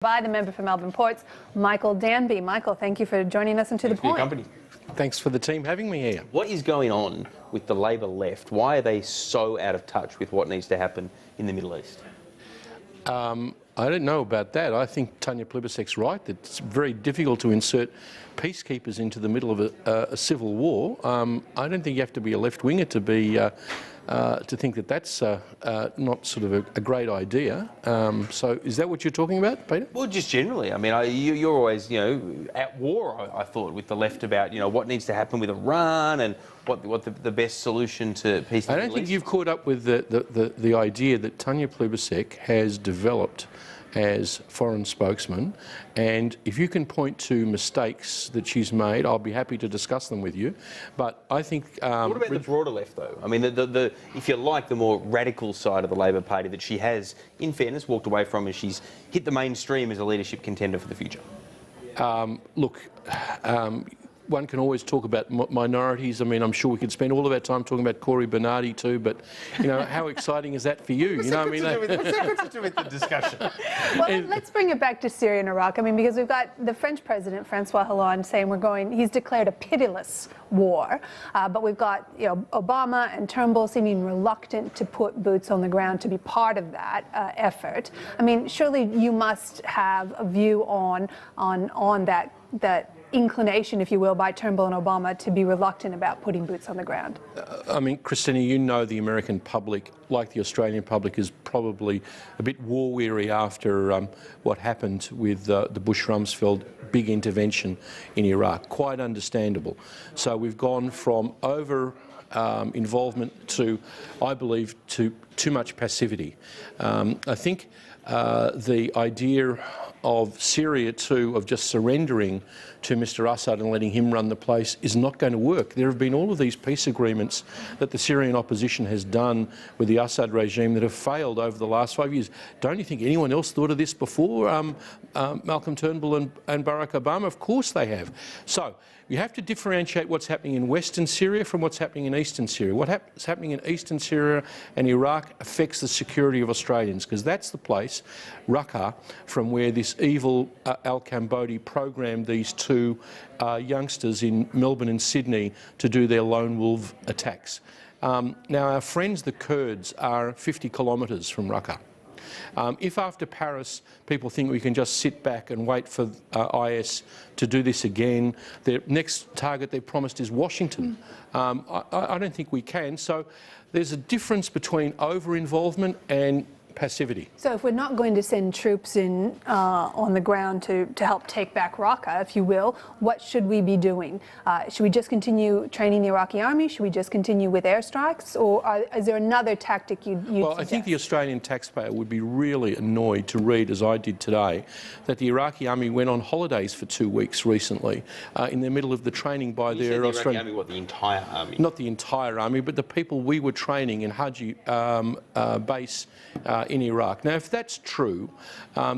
By the member for Melbourne Ports, Michael Danby. Michael, thank you for joining us and to the point. Company. Thanks for the team having me here. What is going on with the Labor left? Why are they so out of touch with what needs to happen in the Middle East? I don't know about that. I think Tanya Plibersek's right that it's very difficult to insert peacekeepers into the middle of a civil war. I don't think you have to be a left-winger to be to think that that's not sort of a great idea. So is that what you're talking about, Peter? Well, just generally. I mean, you're always, at war, I thought, with the left about, what needs to happen with Iran and what the best solution to peace in the Middle East. I don't think you've caught up with the idea that Tanya Plibersek has developed as foreign spokesman, and if you can point to mistakes that she's made, I'll be happy to discuss them with you. But I think... what about the broader left, though? I mean, if you like, the more radical side of the Labor Party that she has, in fairness, walked away from as she's hit the mainstream as a leadership contender for the future. One can always talk about minorities. I mean, I'm sure we could spend all of our time talking about Corey Bernardi too, but, how exciting is that for you? What's that got to do with the discussion? Well, let's bring it back to Syria and Iraq. I mean, because we've got the French president, Francois Hollande, saying he's declared a pitiless war, but we've got, Obama and Turnbull seeming reluctant to put boots on the ground to be part of that effort. I mean, surely you must have a view on that inclination, if you will, by Turnbull and Obama to be reluctant about putting boots on the ground. I mean, Christina, the American public, like the Australian public, is probably a bit war-weary after what happened with the Bush-Rumsfeld big intervention in Iraq. Quite understandable. So we've gone from involvement to, I believe, to too much passivity. I think the idea of Syria too, of just surrendering to Mr Assad and letting him run the place, is not going to work. There have been all of these peace agreements that the Syrian opposition has done with the Assad regime that have failed over the last 5 years. Don't you think anyone else thought of this before Malcolm Turnbull and Barack Obama? Of course they have. So you have to differentiate what's happening in Western Syria from what's happening in Eastern Syria. What's happening in Eastern Syria and Iraq affects the security of Australians, because that's the place, Raqqa, from where this evil al-Cambodi programmed these two youngsters in Melbourne and Sydney to do their lone wolf attacks. Now, our friends the Kurds are 50 kilometres from Raqqa. If after Paris people think we can just sit back and wait for IS to do this again, their next target they promised is Washington. I don't think we can. So there's a difference between over-involvement and passivity. So if we're not going to send troops in on the ground to help take back Raqqa, if you will, what should we be doing? Should we just continue training the Iraqi army? Should we just continue with airstrikes? Or is there another tactic you'd Well, suggest? I think the Australian taxpayer would be really annoyed to read, as I did today, that the Iraqi army went on holidays for 2 weeks recently in the middle of the training by their Australian... Iraqi army, what, the entire army? Not the entire army, but the people we were training in Haji base in Iraq. Now, if that's true,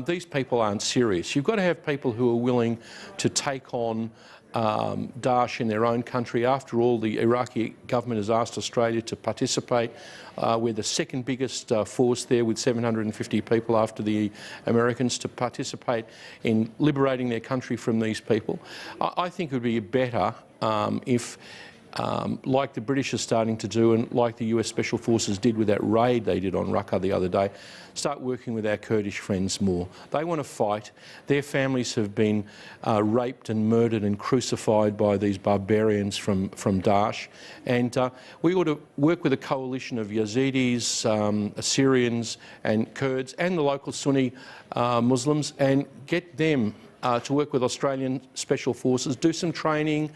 these people aren't serious. You've got to have people who are willing to take on Daesh in their own country. After all, the Iraqi government has asked Australia to participate. We're the second biggest force there, with 750 people after the Americans, to participate in liberating their country from these people. I think it would be better if like the British are starting to do, and like the US Special Forces did with that raid they did on Raqqa the other day, start working with our Kurdish friends more. They want to fight. Their families have been raped and murdered and crucified by these barbarians from Daesh. And we ought to work with a coalition of Yazidis, Assyrians and Kurds and the local Sunni Muslims, and get them to work with Australian Special Forces, do some training,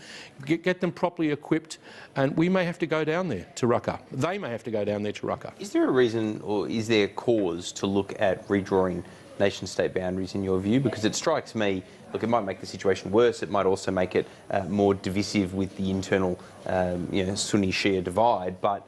get them properly equipped, and we may have to go down there to Raqqa. They may have to go down there to Raqqa. Is there a reason, or is there cause to look at redrawing nation-state boundaries in your view? Because it strikes me, look, it might make the situation worse, it might also make it more divisive with the internal Sunni-Shia divide, but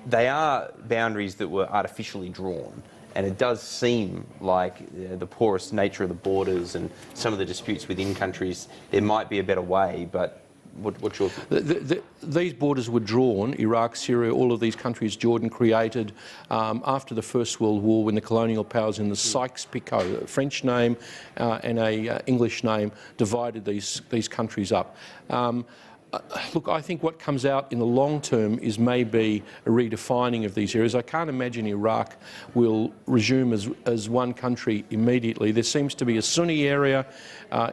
they are boundaries that were artificially drawn. And it does seem like the porous nature of the borders and some of the disputes within countries, there might be a better way, but What's your view? These borders were drawn, Iraq, Syria, all of these countries Jordan created after the First World War when the colonial powers in the Sykes-Picot, a French name and a English name, divided these countries up. Look, I think what comes out in the long term is maybe a redefining of these areas. I can't imagine Iraq will resume as one country immediately. There seems to be a Sunni area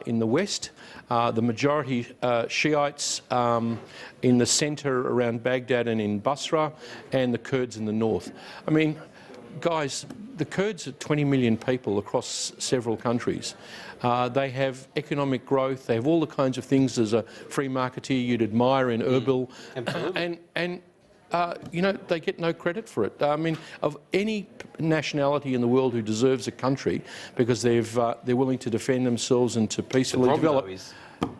in the west, the majority Shiites in the centre around Baghdad and in Basra, and the Kurds in the north. I mean, guys, the Kurds are 20 million people across several countries. They have economic growth. They have all the kinds of things as a free marketeer you'd admire in Erbil. And you know, they get no credit for it. I mean, of any nationality in the world who deserves a country because they're willing to defend themselves and to peacefully develop. Is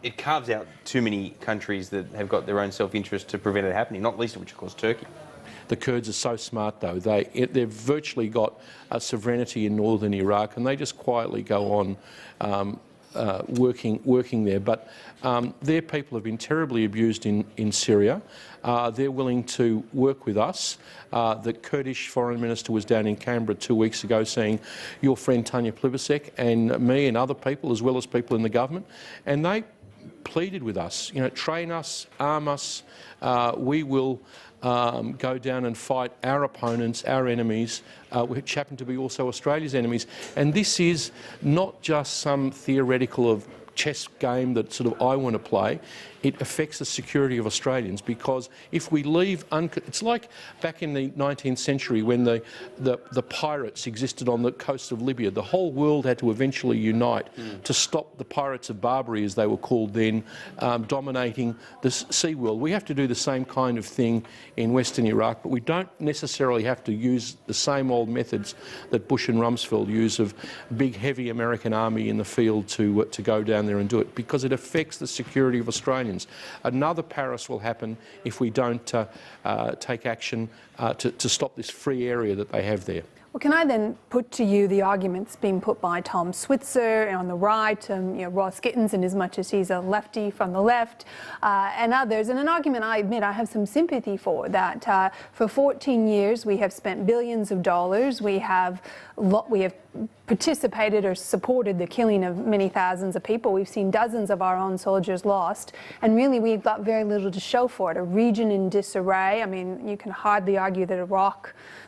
it carves out too many countries that have got their own self-interest to prevent it happening, not least of which, of course, Turkey. The Kurds are so smart, though. They've virtually got a sovereignty in northern Iraq, and they just quietly go on working there. But their people have been terribly abused in Syria. They're willing to work with us. The Kurdish foreign minister was down in Canberra 2 weeks ago saying, your friend Tanya Plibersek and me and other people, as well as people in the government, and they pleaded with us, you know, train us, arm us, we will go down and fight our opponents, our enemies, which happen to be also Australia's enemies. And this is not just some theoretical of chess game that sort of I want to play. It affects the security of Australians, because if we leave, it's like back in the 19th century when the pirates existed on the coast of Libya. The whole world had to eventually unite to stop the pirates of Barbary, as they were called then, dominating the sea world. We have to do the same kind of thing in Western Iraq, but we don't necessarily have to use the same old methods that Bush and Rumsfeld use of big, heavy American army in the field to go down there and do it, because it affects the security of Australians. Another Paris will happen if we don't take action to stop this free area that they have there. Well, can I then put to you the arguments being put by Tom Switzer on the right, you know, Ross Gittins, in as much as he's a lefty from the left, and others, and an argument I admit I have some sympathy for, that for 14 years we have spent billions of dollars, we have participated or supported the killing of many thousands of people. We've seen dozens of our own soldiers lost, and really we've got very little to show for it. A region in disarray. I mean, you can hardly argue that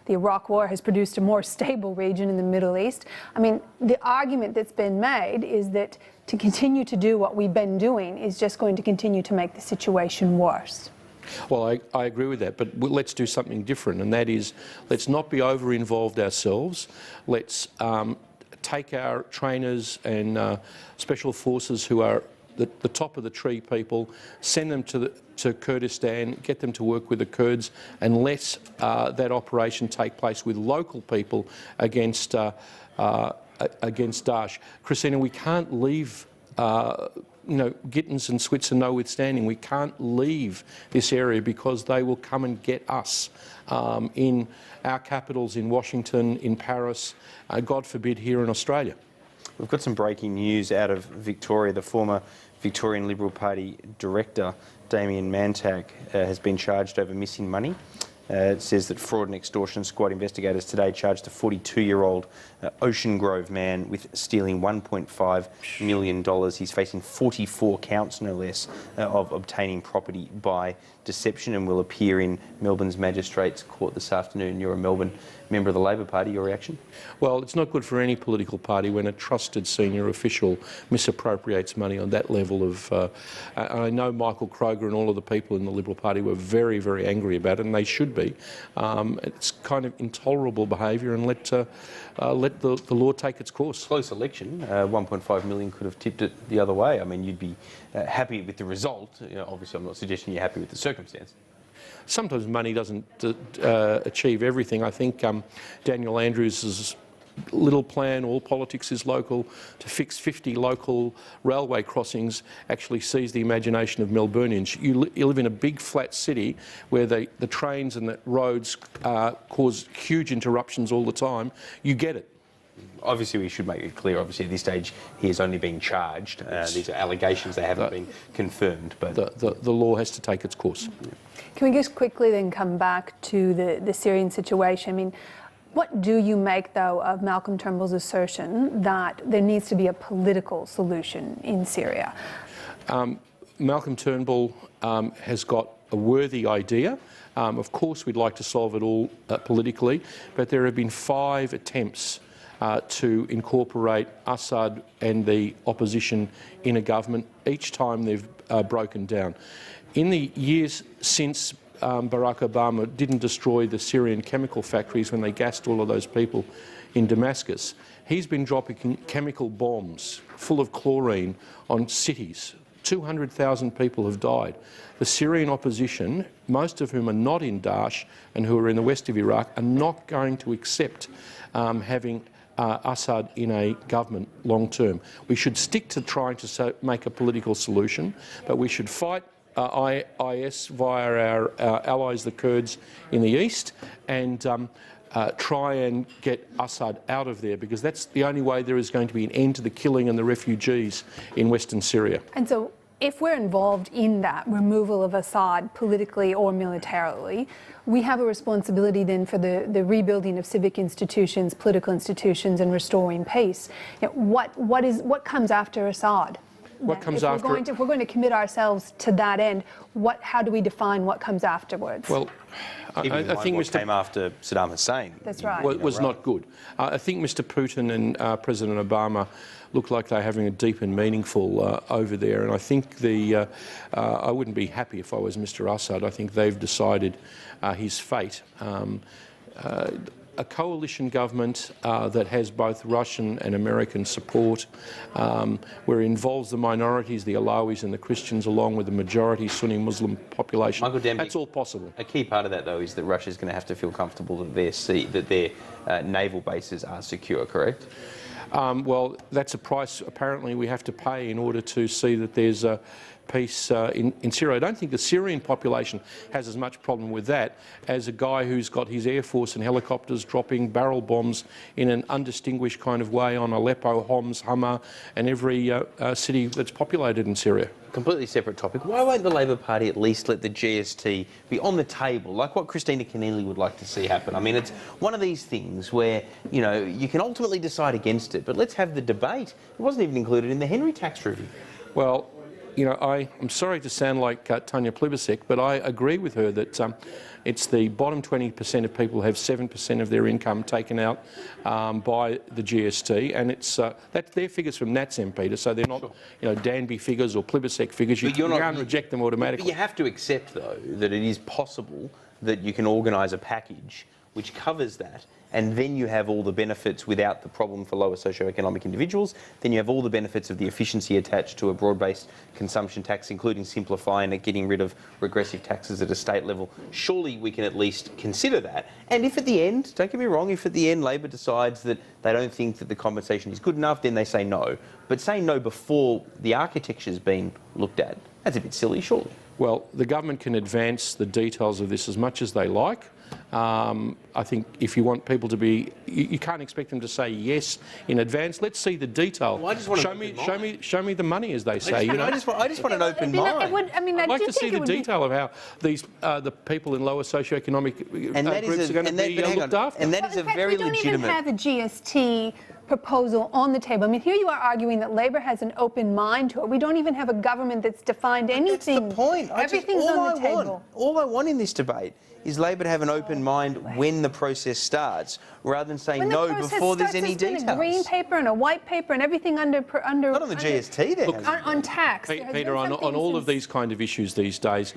the Iraq War has produced a more stable region in the Middle East. I mean, the argument that's been made is that to continue to do what we've been doing is just going to continue to make the situation worse. Well, I agree with that, but let's do something different, and that is, let's not be over-involved ourselves. Let's take our trainers and special forces who are the top of the tree people, send them to Kurdistan, get them to work with the Kurds, and let that operation take place with local people against Daesh. Christina, we can't leave you know, Gittins and Switzer notwithstanding, we can't leave this area because they will come and get us in our capitals, in Washington, in Paris, God forbid, here in Australia. We've got some breaking news out of Victoria. The former Victorian Liberal Party director, Damien Mantak, has been charged over missing money. It says that fraud and extortion squad investigators today charged a 42-year-old Ocean Grove man with stealing $1.5 million. He's facing 44 counts, no less, of obtaining property by deception, and will appear in Melbourne's Magistrates Court this afternoon. You're a Melbourne member of the Labor Party. Your reaction? Well, it's not good for any political party when a trusted senior official misappropriates money on that level of... I know Michael Kroger and all of the people in the Liberal Party were very, very angry about it, and they should be. It's kind of intolerable behaviour, and let the law take its course. Close election. 1.5 million could have tipped it the other way. I mean, you'd be happy with the result. You know, obviously, I'm not suggesting you're happy with the circumstance. Sometimes money doesn't achieve everything. I think Daniel Andrews' little plan, all politics is local, to fix 50 local railway crossings actually sees the imagination of Melburnians. You live in a big flat city where the trains and the roads cause huge interruptions all the time. You get it. Obviously, we should make it clear, obviously, at this stage, he is only being charged. These are allegations, they haven't been confirmed. But The law has to take its course. Can we just quickly then come back to the Syrian situation? I mean, what do you make, though, of Malcolm Turnbull's assertion that there needs to be a political solution in Syria? Malcolm Turnbull has got a worthy idea. Of course, we'd like to solve it all politically, but there have been 5 attempts to incorporate Assad and the opposition in a government. Each time they've broken down. In the years since Barack Obama didn't destroy the Syrian chemical factories when they gassed all of those people in Damascus, he's been dropping chemical bombs full of chlorine on cities. 200,000 people have died. The Syrian opposition, most of whom are not in Daesh and who are in the west of Iraq, are not going to accept having Assad in a government long term. We should stick to trying to make a political solution, but we should fight IS via our allies, the Kurds in the east, and try and get Assad out of there, because that's the only way there is going to be an end to the killing and the refugees in western Syria. And so if we're involved in that removal of Assad politically or militarily, we have a responsibility then for the rebuilding of civic institutions, political institutions, and restoring peace. You know, what comes after Assad? What comes if after? If we're going to commit ourselves to that end, how do we define what comes afterwards? Well, I think what Mr. came after Saddam Hussein. That's right. was not good. I think Mr. Putin and President Obama look like they're having a deep and meaningful over there, and I think I wouldn't be happy if I was Mr. Assad. I think they've decided his fate. A coalition government that has both Russian and American support, where it involves the minorities, the Alawis and the Christians, along with the majority Sunni Muslim population. Michael Danby, that's all possible. A key part of that, though, is that Russia's going to have to feel comfortable that their naval bases are secure, correct? Well, that's a price apparently we have to pay in order to see that there's peace in Syria. I don't think the Syrian population has as much problem with that as a guy who's got his Air Force and helicopters dropping barrel bombs in an undistinguished kind of way on Aleppo, Homs, Hama and every city that's populated in Syria. Completely separate topic. Why won't the Labor Party at least let the GST be on the table, like what Christina Keneally would like to see happen? I mean, it's one of these things where, you know, you can ultimately decide against it, but let's have the debate. It wasn't even included in the Henry tax review. Well, you know, I'm sorry to sound like Tanya Plibersek, but I agree with her that it's the bottom 20% of people have 7% of their income taken out by the GST, and it's that's their figures from Nats Peter, so they're not, you know, Danby figures or Plibersek figures. You can't reject them automatically. But you have to accept, though, that it is possible that you can organise a package which covers that, and then you have all the benefits without the problem for lower socioeconomic individuals. Then you have all the benefits of the efficiency attached to a broad-based consumption tax, including simplifying it, getting rid of regressive taxes at a state level. Surely we can at least consider that. And if at the end, don't get me wrong, if at the end Labor decides that they don't think that the compensation is good enough, then they say no. But saying no before the architecture's been looked at, that's a bit silly, surely. Well, the government can advance the details of this as much as they like. I think if you want people to be, you can't expect them to say yes in advance. Let's see the detail. Well, I just want show me the money, as they say. I just want an open mind. I'd like to see the detail of how these the people in lower socioeconomic groups are going to be looked after. And that is a very legitimate. We don't even have a GST proposal on the table. I mean, here you are arguing that Labor has an open mind to it. We don't even have a government that's defined anything. That's the point. Everything's on the table. All I want in this debate is Labor to have an open mind when the process starts, rather than saying no before there's any details. There's been a green paper and a white paper and everything under not on the GST there. Look, on tax. Peter, on all of these kind of issues these days,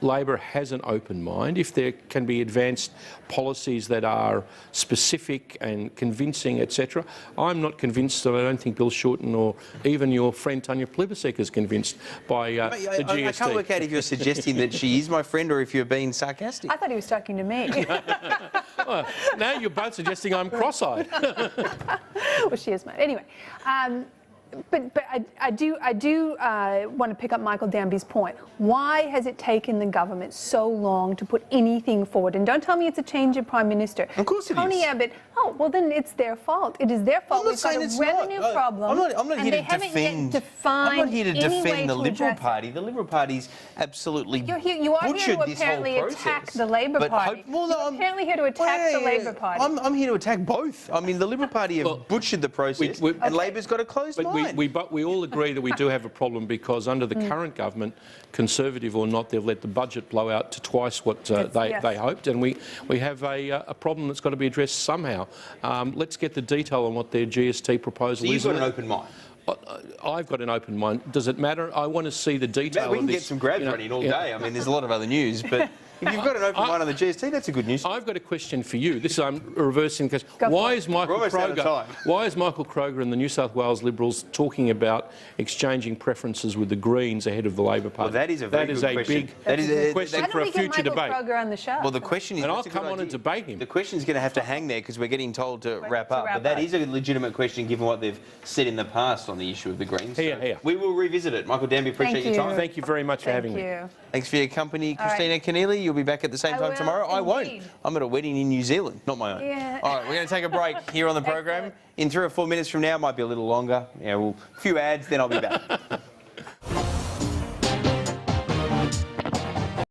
Labor has an open mind. If there can be advanced policies that are specific and convincing, etc. I'm not convinced, and I don't think Bill Shorten or even your friend Tanya Plibersek is convinced by the GST. I can't work out if you're suggesting that she is my friend or if you're being sarcastic. I thought he was talking to me. Well, now you're both suggesting I'm cross-eyed. Well, she is mine. Anyway. I do want to pick up Michael Danby's point. Why has it taken the government so long to put anything forward? And don't tell me it's a change of Prime Minister. Of course it Tony is. Abbott, oh, well then it's their fault. It is their fault. I'm not We've got saying a it's revenue not. problem. I'm not and here they to haven't yet defend. I'm defined not here to any way defend the to Liberal address it. Party. The Liberal Party's absolutely You are here butchered to this whole apparently process. attack the Labor But Party. well, no, You're apparently here to attack the Labor Party. I'm here to attack both. I mean, the Liberal Party have butchered the process, and Labor's got a closed mind. But we all agree that we do have a problem because under the current government, Conservative or not, they've let the budget blow out to twice what they hoped, and we have a problem that's got to be addressed somehow. Let's get the detail on what their GST proposal So is. you've got an open mind. I've got an open mind. Does it matter? I want to see the detail We of can this. get some grabs running all day. I mean, there's a lot of other news, but if you've got an open mind on the GST, that's a good news. I've got a question for you. This I'm reversing because Go for why it. is Michael We're almost out of time. Kroger and the New South Wales Liberals talking about exchanging preferences with the Greens ahead of the Labor Party? Well, that is a very good question. big That is a question Why for don't a we get future Michael debate. Kroger on the show? Well, the question is, And I'll that's a good come on and idea. debate him. The question's going to have to hang there because we're getting told to wrap up. wrap But that up. is a legitimate question given what they've said in the past on the issue of the Greens. Here, So here. we will revisit it. Michael Danby, appreciate your time. Thank you very much for having me. Thank you. Thanks for your company, All right. Christina Keneally. You'll be back at the same I time will, tomorrow. I won't. indeed. I'm at a wedding in New Zealand, not my own. Yeah. All right, we're going to take a break here on the program. Excellent. In 3 or 4 minutes from now, might be a little longer. A few ads, then I'll be back.